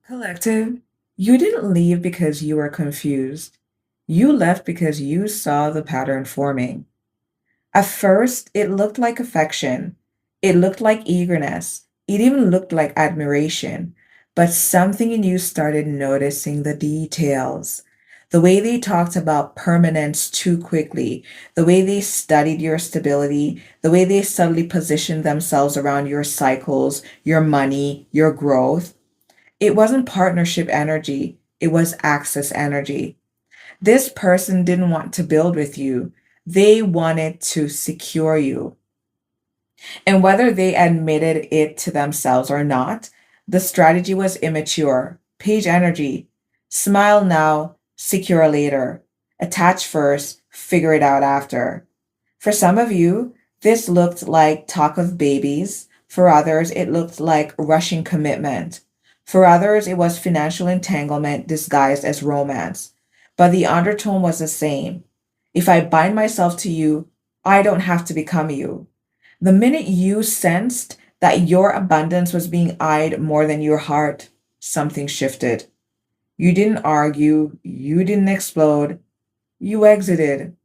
Collective, you didn't leave because you were confused. You left because you saw the pattern forming. At first, it looked like affection. It looked like eagerness. It even looked like admiration. But something in you started noticing the details. The way they talked about permanence too quickly, the way they studied your stability, the way they subtly positioned themselves around your cycles, your money, your growth. It wasn't partnership energy, it was access energy. This person didn't want to build with you, they wanted to secure you. And whether they admitted it to themselves or not, the strategy was immature. Page energy. Smile now, secure later. Attach first, figure it out after. For some of you, this looked like talk of babies. For others, it looked like rushing commitment. For others, it was financial entanglement disguised as romance. But the undertone was the same. If I bind myself to you, I don't have to become you. The minute you sensed that your abundance was being eyed more than your heart, something shifted. You didn't argue, you didn't explode, you exited.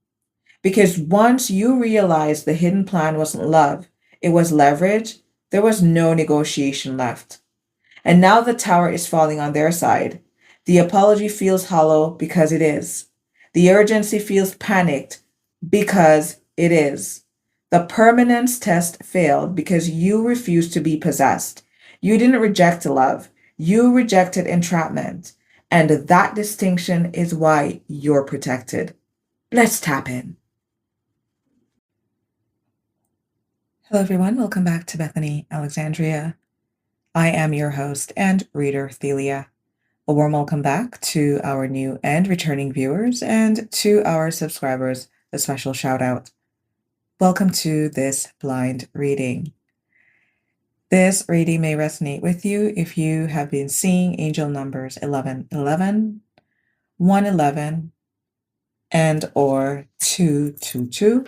Because once you realized the hidden plan wasn't love, it was leverage, there was no negotiation left. And now the tower is falling on their side. The apology feels hollow because it is. The urgency feels panicked because it is. The permanence test failed because you refused to be possessed. You didn't reject love, you rejected entrapment. And that distinction is why you're protected. Let's tap in. Hello, everyone. Welcome back to Bethany Alexandria. I am your host and reader, Thelia. A warm welcome back to our new and returning viewers, and to our subscribers, a special shout out. Welcome to this blind reading. This reading may resonate with you if you have been seeing angel numbers 1111, 111, and or 222.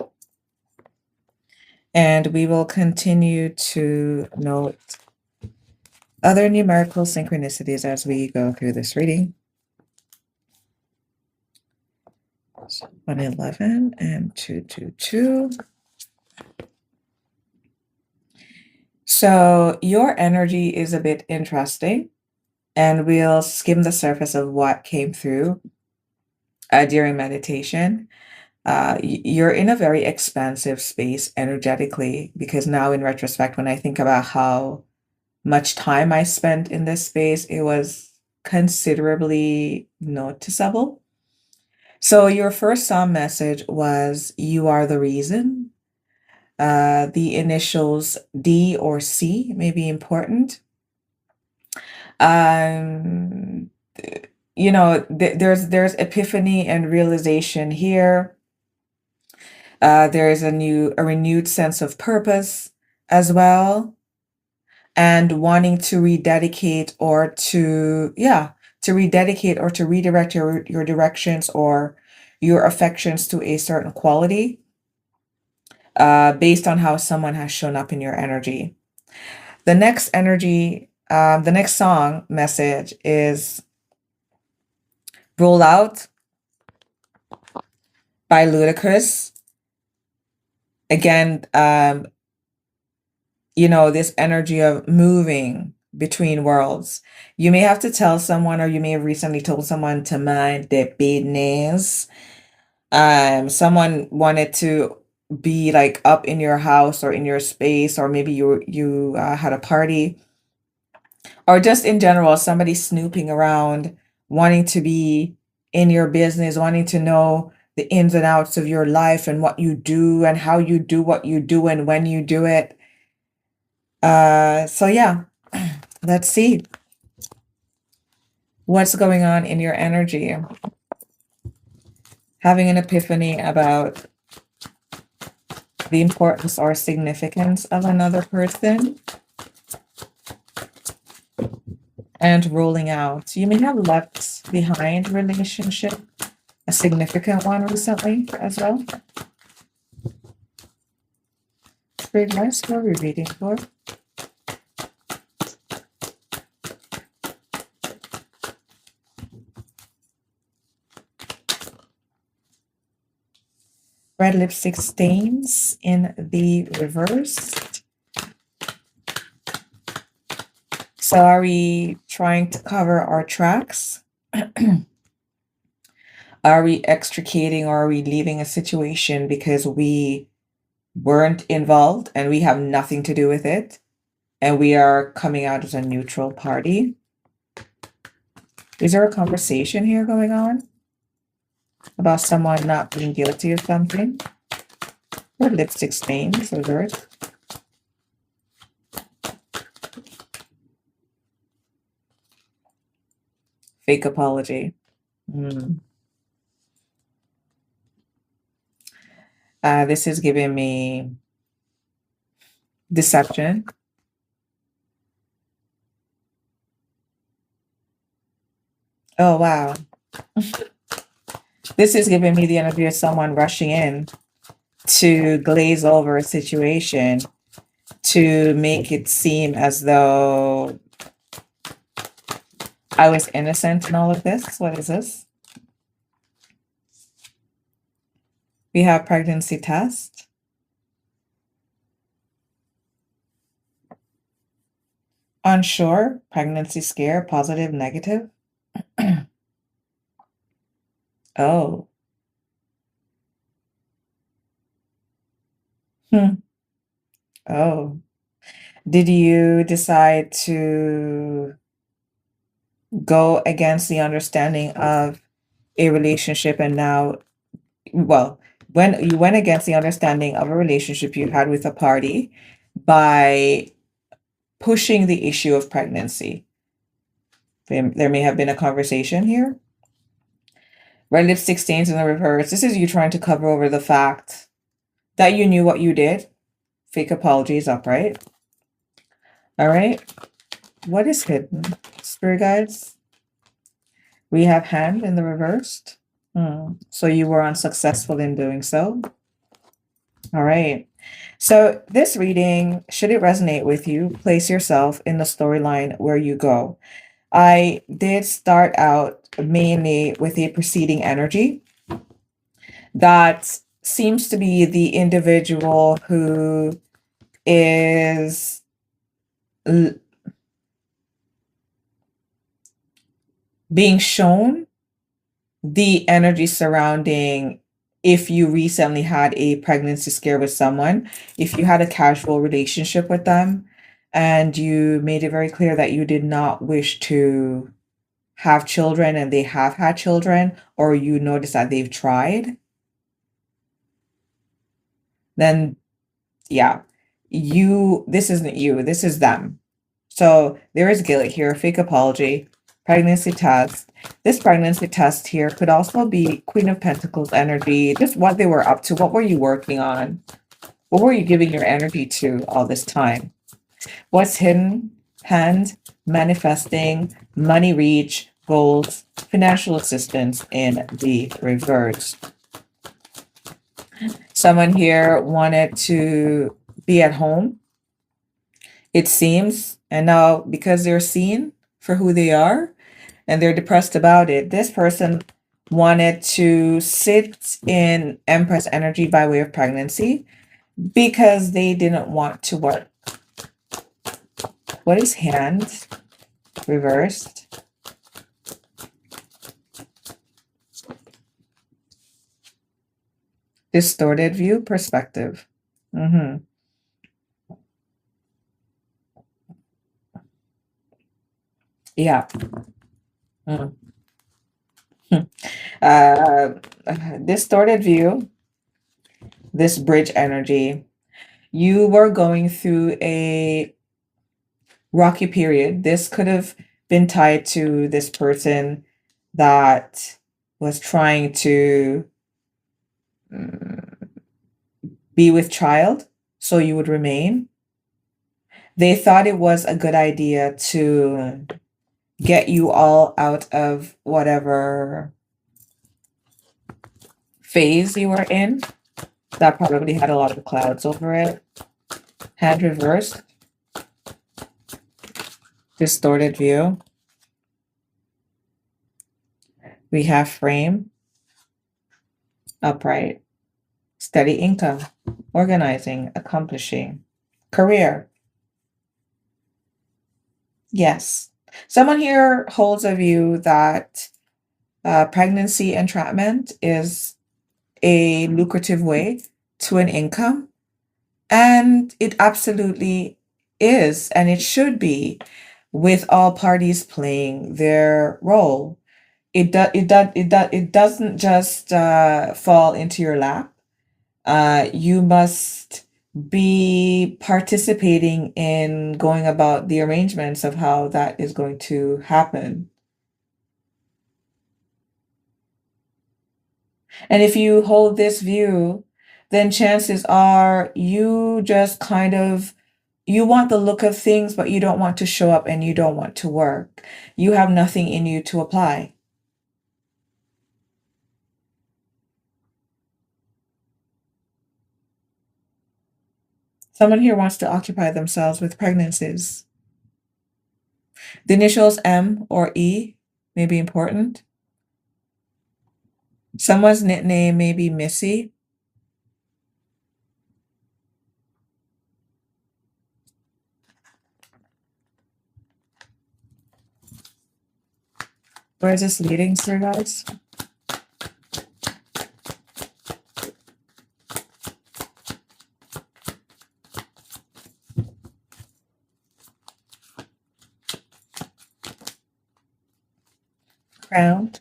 And we will continue to note other numerical synchronicities as we go through this reading. So 111 and 222. So your energy is a bit interesting, and we'll skim the surface of what came through during meditation. You're in a very expansive space energetically, because now in retrospect, when I think about how much time I spent in this space, it was considerably noticeable. So your first psalm message was, you are the reason. The initials D or C may be important. Um, there's epiphany and realization here. There's a renewed sense of purpose as well, and wanting to rededicate or to redirect your directions or your affections to a certain quality, based on how someone has shown up in your energy. The next song message is Roll Out by Ludacris. Again, this energy of moving between worlds. You may have to tell someone, or you may have recently told someone to mind their business. Someone wanted to be like up in your house or in your space, or maybe you had a party, or just in general, somebody snooping around, wanting to be in your business, wanting to know the ins and outs of your life and what you do and how you do what you do and when you do it. So yeah, let's see what's going on in your energy. Having an epiphany about the importance or significance of another person, and rolling out. You may have left behind relationship, a significant one recently as well. Spirit guides, what are we reading for? Red lipstick stains in the reverse. So are we trying to cover our tracks? Are we extricating or are we leaving a situation because we weren't involved and we have nothing to do with it? And we are coming out as a neutral party? Is there a conversation here going on about someone not being guilty of something? Or lipstick stains, reverse. Fake apology. This is giving me deception. Oh, wow. This is giving me the energy of someone rushing in to glaze over a situation, to make it seem as though I was innocent in all of this. What is this? We have pregnancy test. Unsure, pregnancy scare, positive, negative. Oh. Oh. Did you decide to go against the understanding of a relationship and now, well, when you went against the understanding of a relationship you had with a party by pushing the issue of pregnancy? There may have been a conversation here. Red lipstick stains in the reverse. This is you trying to cover over the fact that you knew what you did. Fake apologies upright. All right. What is hidden? Spirit guides. We have hand in the reversed. So you were unsuccessful in doing so. All right. So this reading, should it resonate with you, place yourself in the storyline where you go. I did start out mainly with a preceding energy that seems to be the individual who is being shown the energy surrounding if you recently had a pregnancy scare with someone, if you had a casual relationship with them, and you made it very clear that you did not wish to have children and they have had children, or you notice that they've tried, then yeah, this isn't you, this is them. So there is guilt here, fake apology, pregnancy test. This pregnancy test here could also be Queen of Pentacles energy, just what they were up to. What were you working on? What were you giving your energy to all this time? What's hidden? Hand, manifesting, money reach, goals, financial assistance in the reverse. Someone here wanted to be at home, it seems, and now because they're seen for who they are and they're depressed about it, this person wanted to sit in Empress energy by way of pregnancy because they didn't want to work. What is hand reversed? Distorted view, perspective. Yeah. Distorted view, this bridge energy. You were going through a rocky period. This could have been tied to this person that was trying to be with child, so you would remain. They thought it was a good idea to get you all out of whatever phase you were in. That probably had a lot of clouds over it. Hand reversed. Distorted view. We have frame. Upright. Steady income, organizing, accomplishing. Career, yes. Someone here holds a view that pregnancy entrapment is a lucrative way to an income, and it absolutely is, and it should be, with all parties playing their role. It doesn't just fall into your lap. You must be participating in going about the arrangements of how that is going to happen. And if you hold this view, then chances are you just kind of you want the look of things, but you don't want to show up and you don't want to work. You have nothing in you to apply. Someone here wants to occupy themselves with pregnancies. The initials M or E may be important. Someone's nickname may be Missy. Where is this leading, sir, guys? Crowned.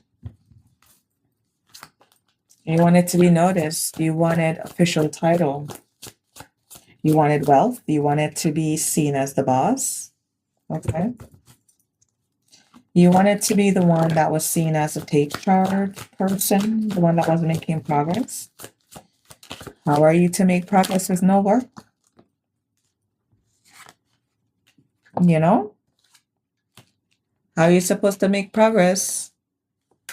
You wanted to be noticed. You wanted official title. You wanted wealth. You wanted to be seen as the boss. Okay. You wanted to be the one that was seen as a take charge person, the one that was making progress. How are you to make progress with no work? You know? How are you supposed to make progress?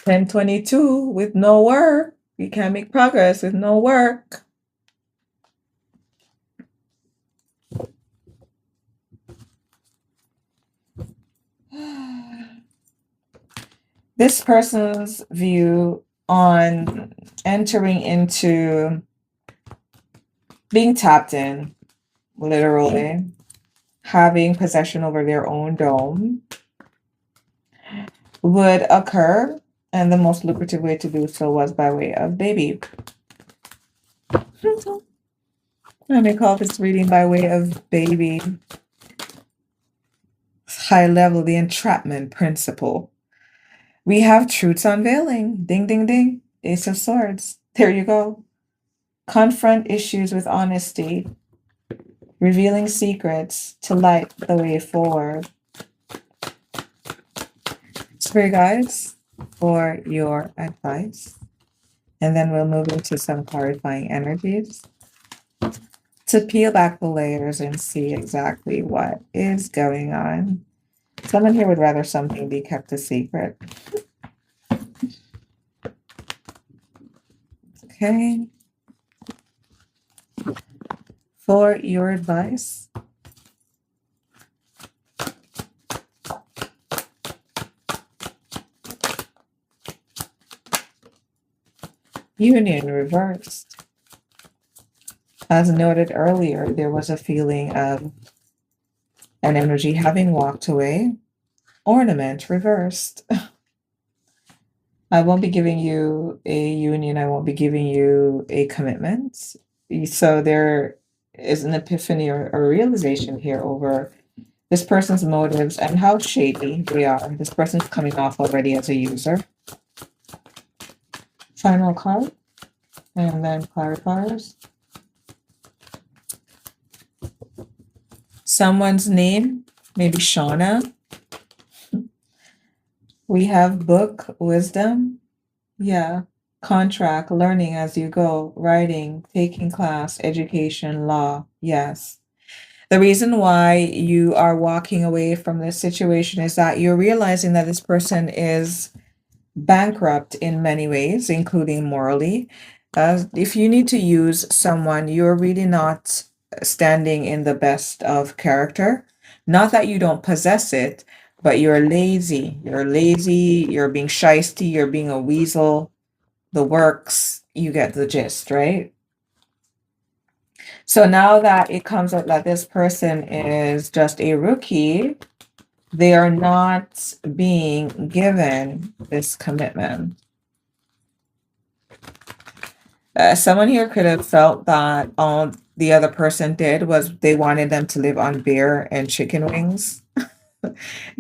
1022 with no work. You can't make progress with no work. This person's view on entering into being tapped in, literally, having possession over their own dome would occur, and the most lucrative way to do so was by way of baby. Let me call this reading by way of baby. High level, the entrapment principle. We have truths unveiling. Ding, ding, ding. Ace of Swords. There you go. Confront issues with honesty. Revealing secrets to light the way forward. Spirit guides for your advice. And then we'll move into some clarifying energies to peel back the layers and see exactly what is going on. Someone here would rather something be kept a secret. Okay. For your advice. Union reversed. As noted earlier, there was a feeling of an energy having walked away. Ornament reversed. I won't be giving you a union. I won't be giving you a commitment. So there is an epiphany or a realization here over this person's motives and how shady they are. This person's coming off already as a user. Final card, and then clarifiers. Someone's name, maybe Shauna. We have book, wisdom. Yeah. Contract, learning as you go, writing, taking class, education, law. Yes. The reason why you are walking away from this situation is that you're realizing that this person is bankrupt in many ways, including morally. If you need to use someone, you're really not standing in the best of character. Not that you don't possess it, but you're lazy. You're lazy, you're being shisty, you're being a weasel. The works, you get the gist, right? So now that it comes out that this person is just a rookie, they are not being given this commitment. Someone here could have felt that all the other person did was they wanted them to live on beer and chicken wings.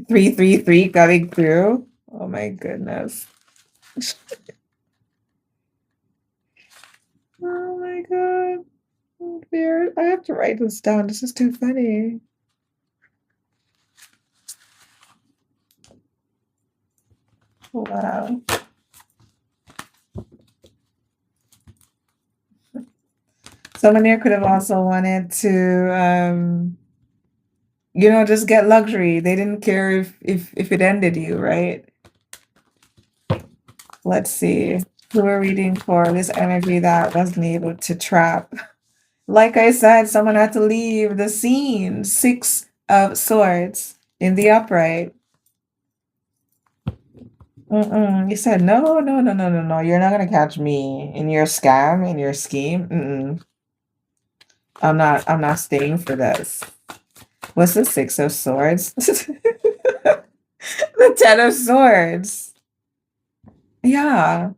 333 coming through. Oh my goodness. Oh my god. Beer. I have to write this down. This is too funny. Wow. Someone here could have also wanted to just get luxury. They didn't care if it ended you, right? Let's see. Who we're reading for this energy that wasn't able to trap. Like I said, someone had to leave the scene. 6 of Swords in the upright. You said no, no, no, no, no, no. You're not gonna catch me in your scam, in your scheme. I'm not staying for this. What's the 6 of Swords? The 10 of Swords. Yeah.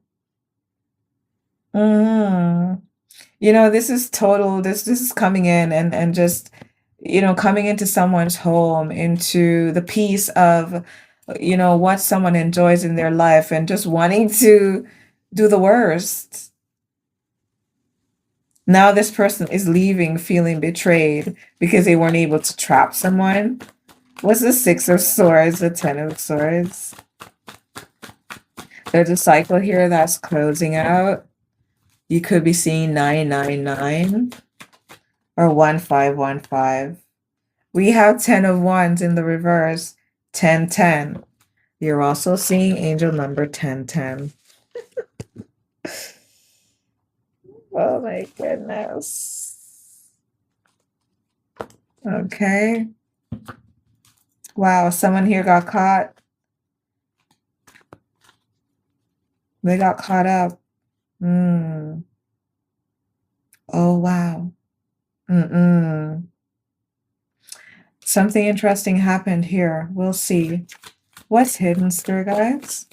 This is total, this is coming in and just, coming into someone's home, into the peace of, what someone enjoys in their life and just wanting to do the worst. Now this person is leaving feeling betrayed because they weren't able to trap someone. What's the 6 of Swords, the 10 of Swords? There's a cycle here that's closing out. You could be seeing 999 or 1515. We have 10 of Wands in the reverse, 1010. You're also seeing angel number 1010. Oh my goodness. Okay. Wow, someone here got caught. They got caught up. Oh, wow. Something interesting happened here. We'll see. What's hidden, Spirit Guides?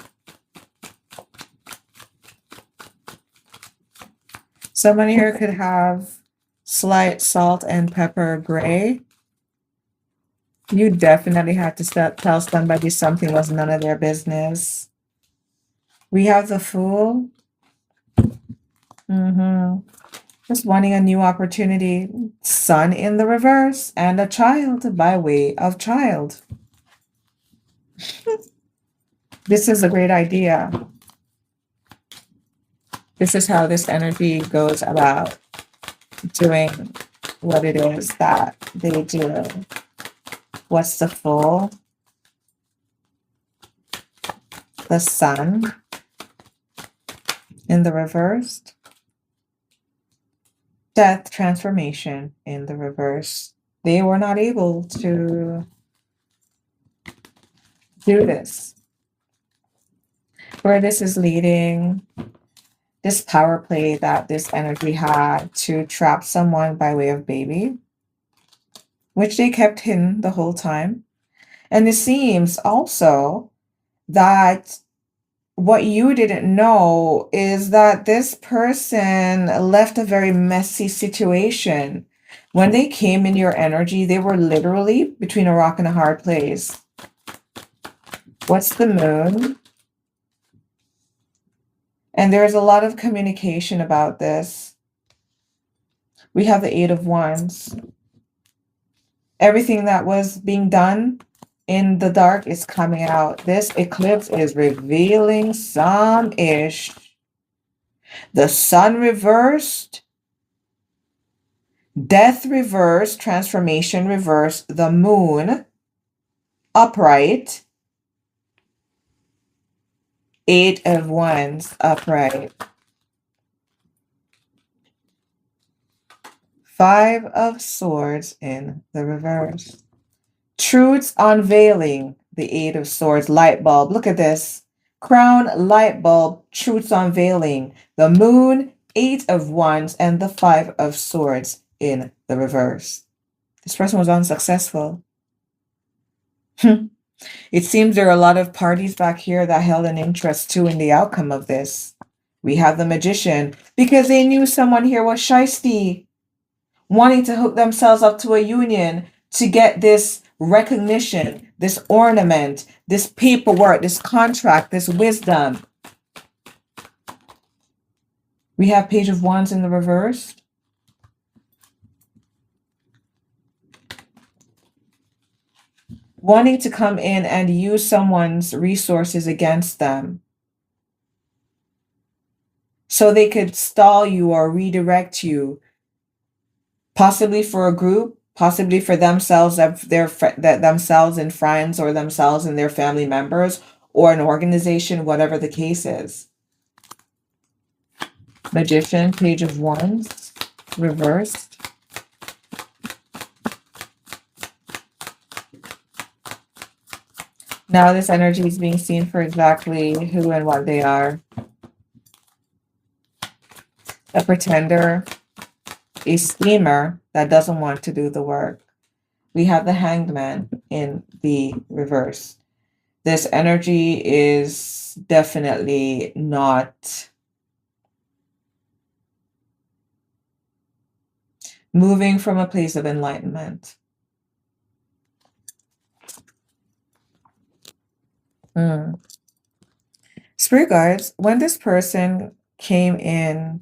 Someone here could have slight salt and pepper gray. You definitely had to tell somebody something was none of their business. We have the Fool. Just wanting a new opportunity. Sun in the reverse and a child by way of child. This is a great idea. This is how this energy goes about doing what it is that they do. What's the Fool? The Sun in the reverse. Death, transformation in the reverse. They were not able to do this. Where this is leading, this power play that this energy had to trap someone by way of baby, which they kept hidden the whole time. And it seems also that what you didn't know is that this person left a very messy situation. When they came in your energy, they were literally between a rock and a hard place. What's the Moon? And there's a lot of communication about this. We have the 8 of Wands. Everything that was being done in the dark is coming out. This eclipse is revealing some ish. The Sun reversed, Death reversed, transformation reversed, the Moon upright, 8 of Wands upright, 5 of Swords in the reverse. Truths unveiling, the 8 of Swords, light bulb. Look at this. Crown, light bulb, truths unveiling. The Moon, 8 of Wands, and the 5 of Swords in the reverse. This person was unsuccessful. It seems there are a lot of parties back here that held an interest too in the outcome of this. We have the magician because they knew someone here was shysty, wanting to hook themselves up to a union to get this recognition, this ornament, this paperwork, this contract, this wisdom. We have Page of Wands in the reverse. Wanting to come in and use someone's resources against them so they could stall you or redirect you, possibly for a group, possibly for themselves, themselves and friends, or themselves and their family members, or an organization, whatever the case is. Magician, Page of Wands, reversed. Now this energy is being seen for exactly who and what they are. A pretender, a schemer that doesn't want to do the work. We have the Hanged Man in the reverse. This energy is definitely not moving from a place of enlightenment. Spirit guides, when this person came in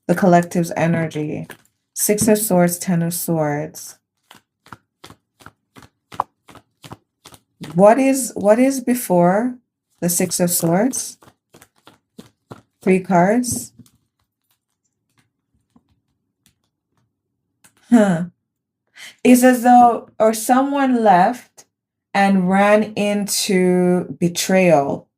the collective's energy, Six of Swords, Ten of Swords. What is before the Six of Swords? 3 cards. It's as though, or someone left and ran into betrayal.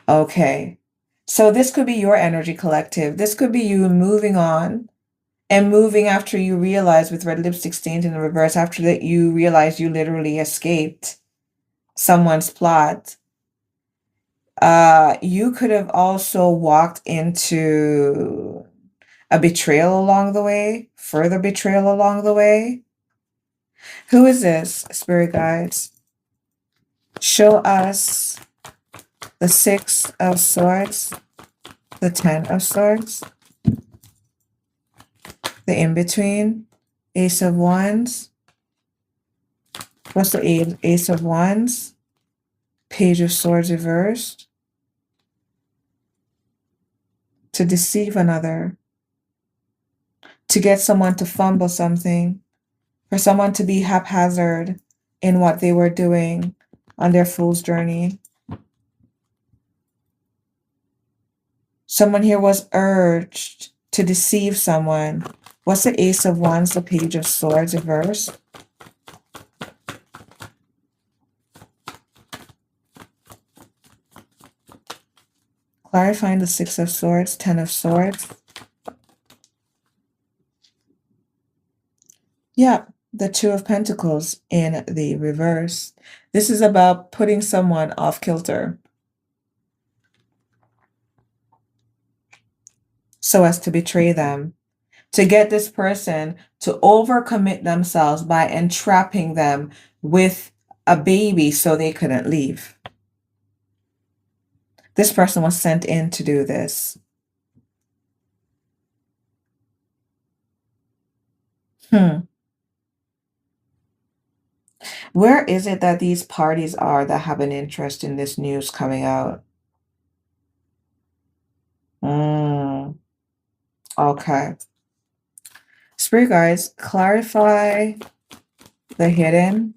Okay. So this could be your energy collective. This could be you moving on and moving after you realize, with red lipstick stains in the reverse, after that you realize you literally escaped someone's plot. You could have also walked into a betrayal along the way, further betrayal along the way. Who is this, Spirit guides? Show us the Six of Swords, the Ten of Swords, the in-between, Ace of Wands. What's the Ace of Wands? Page of Swords reversed. To deceive another, to get someone to fumble something, for someone to be haphazard in what they were doing on their fool's journey. Someone here was urged to deceive someone. What's the Ace of Wands, the Page of Swords reversed? Clarifying the Six of Swords, Ten of Swords. Yeah, the Two of Pentacles in the reverse. This is about putting someone off kilter so as to betray them, to get this person to overcommit themselves by entrapping them with a baby so they couldn't leave. This person was sent in to do this. Where is it that these parties are that have an interest in this news coming out? Okay. Spirit guides, clarify the hidden,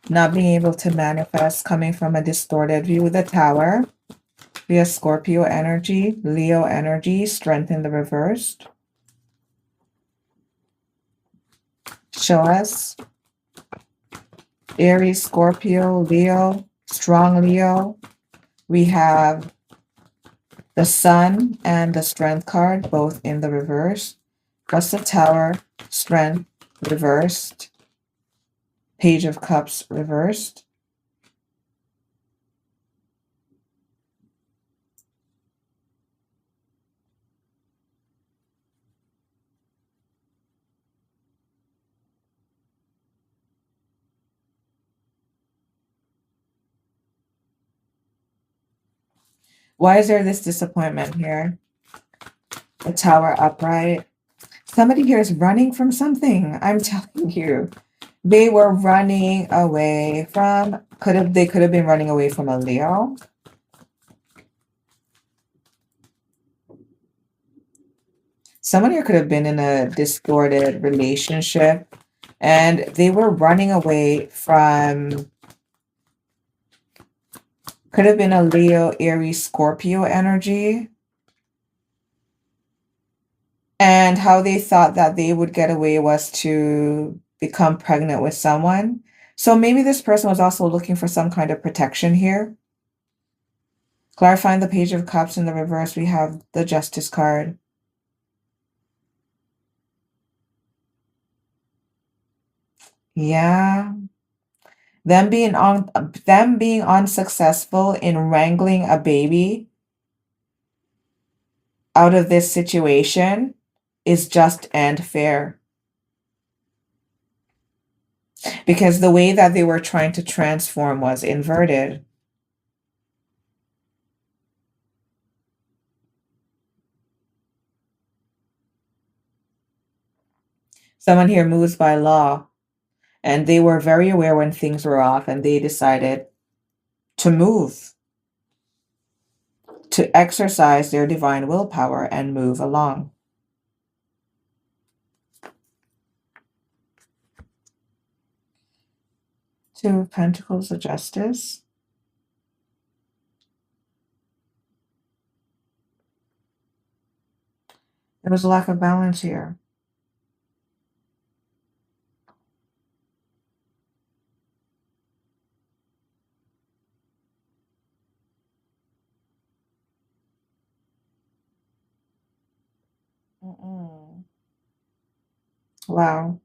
not being able to manifest, coming from a distorted view with the Tower. We have Scorpio energy, Leo energy, Strength in the reversed. Show us Aries, Scorpio, Leo, strong Leo. We have the Sun and the Strength card, both in the reverse. What's the Tower, Strength reversed, Page of Cups reversed. Why is there this disappointment here? The Tower upright. Somebody here is running from something. I'm telling you. They were running away from, they could have been running away from a Leo. Someone here could have been in a distorted relationship and they were running away from, could have been a Leo, Aries, Scorpio energy. And how they thought that they would get away was to become pregnant with someone. So maybe this person was also looking for some kind of protection here. Clarifying the Page of Cups in the reverse, we have the Justice card. Yeah. Them being unsuccessful in wrangling a baby out of this situation is just and fair. Because the way that they were trying to transform was inverted. Someone here moves by law, and they were very aware when things were off, and they decided to move, to exercise their divine willpower and move along. Two of Pentacles, the Justice. There was a lack of balance here. Wow.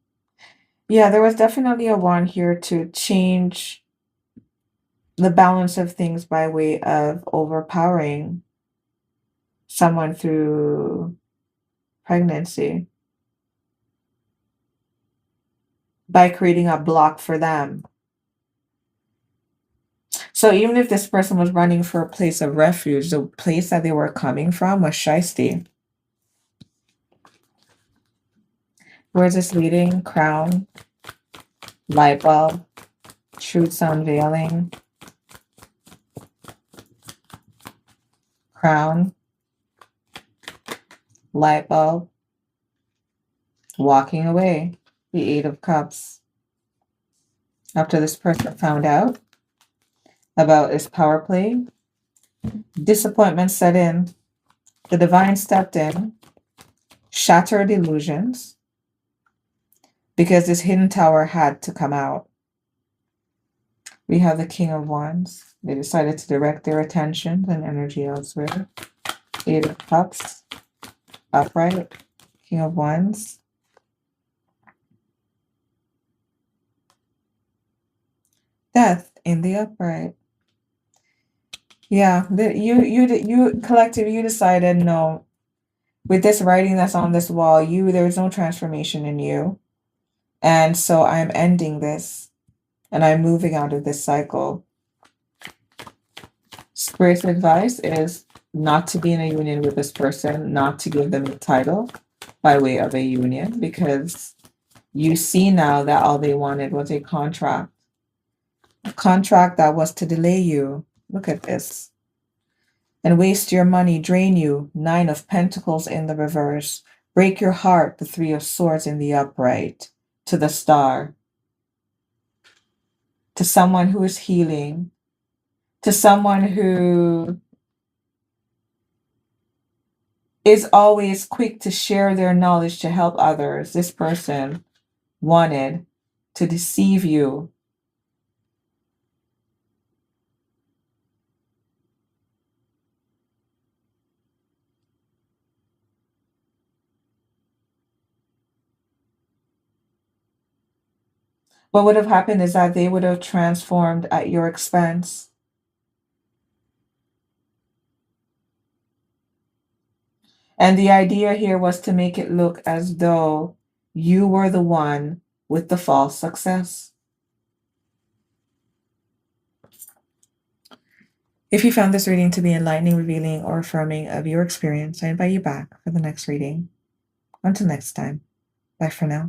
Yeah, there was definitely a want here to change the balance of things by way of overpowering someone through pregnancy, by creating a block for them. So even if this person was running for a place of refuge, the place that they were coming from was shiesty. Where is this leading? Crown, light bulb, truths unveiling, crown, light bulb, walking away, the Eight of Cups. After this person found out about this power play, disappointment set in, the divine stepped in, shattered illusions, because this hidden tower had to come out. We have the King of Wands. They decided to direct their attention and energy elsewhere. Eight of Cups, upright, King of Wands. Death in the upright. Yeah, you collective, you decided no. With this writing that's on this wall, there's no transformation in you. And so I'm ending this and I'm moving out of this cycle. Spirit's advice is not to be in a union with this person, not to give them a title by way of a union, because you see now that all they wanted was a contract that was to delay you. Look at this. And waste your money, drain you. Nine of Pentacles in the reverse. Break your heart, the Three of Swords in the upright. To the Star. To someone who is healing. To someone who is always quick to share their knowledge to help others. This person wanted to deceive you. What would have happened is that they would have transformed at your expense. And the idea here was to make it look as though you were the one with the false success. If you found this reading to be enlightening, revealing, or affirming of your experience, I invite you back for the next reading. Until next time, bye for now.